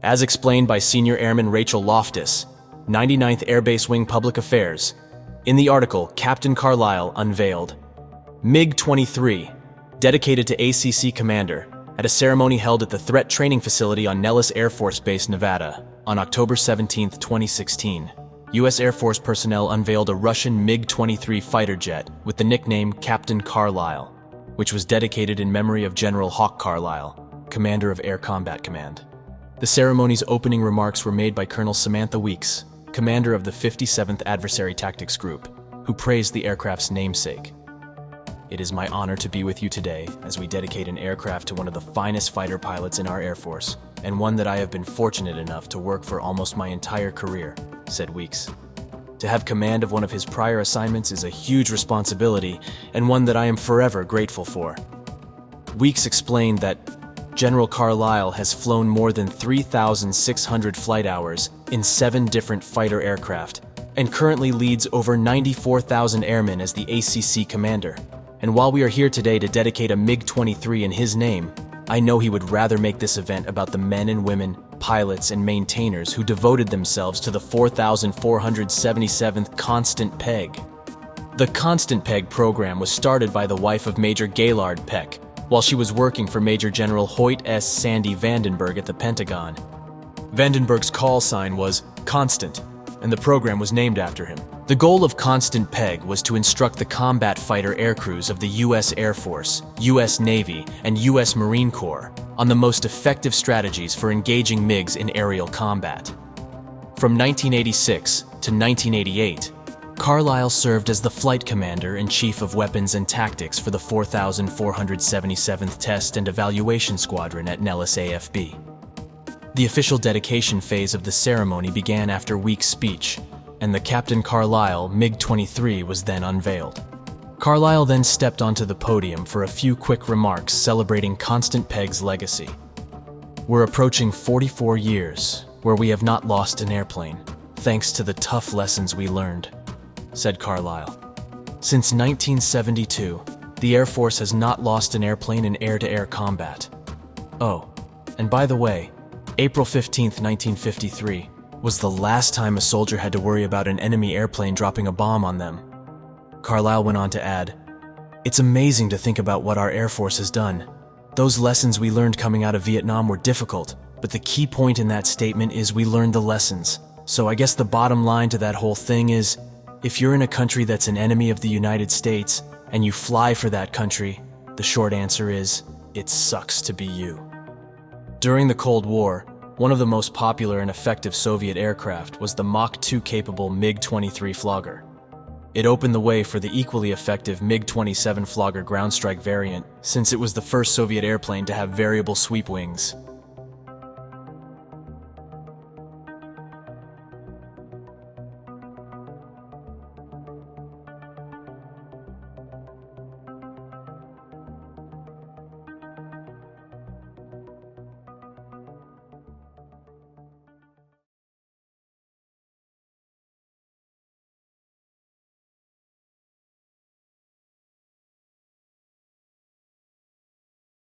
As explained by Senior Airman Rachel Loftus, 99th Air Base Wing Public Affairs, in the article, Captain Carlisle unveiled MiG-23, dedicated to ACC Commander, at a ceremony held at the Threat Training Facility on Nellis Air Force Base, Nevada, on October 17, 2016. U.S. Air Force personnel unveiled a Russian MiG-23 fighter jet with the nickname Captain Carlisle, which was dedicated in memory of General Hawk Carlisle, Commander of Air Combat Command. The ceremony's opening remarks were made by Colonel Samantha Weeks, commander of the 57th Adversary Tactics Group, who praised the aircraft's namesake. It is my honor to be with you today as we dedicate an aircraft to one of the finest fighter pilots in our Air Force, and one that I have been fortunate enough to work for almost my entire career, said Weeks. To have command of one of his prior assignments is a huge responsibility, and one that I am forever grateful for. Weeks explained that General Carlisle has flown more than 3,600 flight hours in 7 different fighter aircraft, and currently leads over 94,000 airmen as the ACC commander. And while we are here today to dedicate a MiG-23 in his name, I know he would rather make this event about the men and women, pilots and maintainers who devoted themselves to the 4,477th Constant Peg. The Constant Peg program was started by the wife of Major Gaylord Peck, while she was working for Major General Hoyt S. Sandy Vandenberg at the Pentagon. Vandenberg's call sign was Constant, and the program was named after him. The goal of Constant Peg was to instruct the combat fighter aircrews of the U.S. Air Force, U.S. Navy, and U.S. Marine Corps on the most effective strategies for engaging MiGs in aerial combat. From 1986 to 1988, Carlisle served as the flight commander and chief of weapons and tactics for the 4,477th Test and Evaluation Squadron at Nellis AFB. The official dedication phase of the ceremony began after Weeks' speech, and the Captain Carlisle MiG-23 was then unveiled. Carlisle then stepped onto the podium for a few quick remarks celebrating Constant Peg's legacy. We're approaching 44 years where we have not lost an airplane, thanks to the tough lessons we learned, said Carlisle. Since 1972, the Air Force has not lost an airplane in air-to-air combat. Oh, and by the way, April 15, 1953, was the last time a soldier had to worry about an enemy airplane dropping a bomb on them. Carlisle went on to add, "It's amazing to think about what our Air Force has done. Those lessons we learned coming out of Vietnam were difficult, but the key point in that statement is we learned the lessons. So I guess the bottom line to that whole thing is, if you're in a country that's an enemy of the United States and you fly for that country, the short answer is, it sucks to be you." During the Cold War, one of the most popular and effective Soviet aircraft was the Mach 2 capable MiG-23 Flogger. It opened the way for the equally effective MiG-27 Flogger ground strike variant, since it was the first Soviet airplane to have variable sweep wings.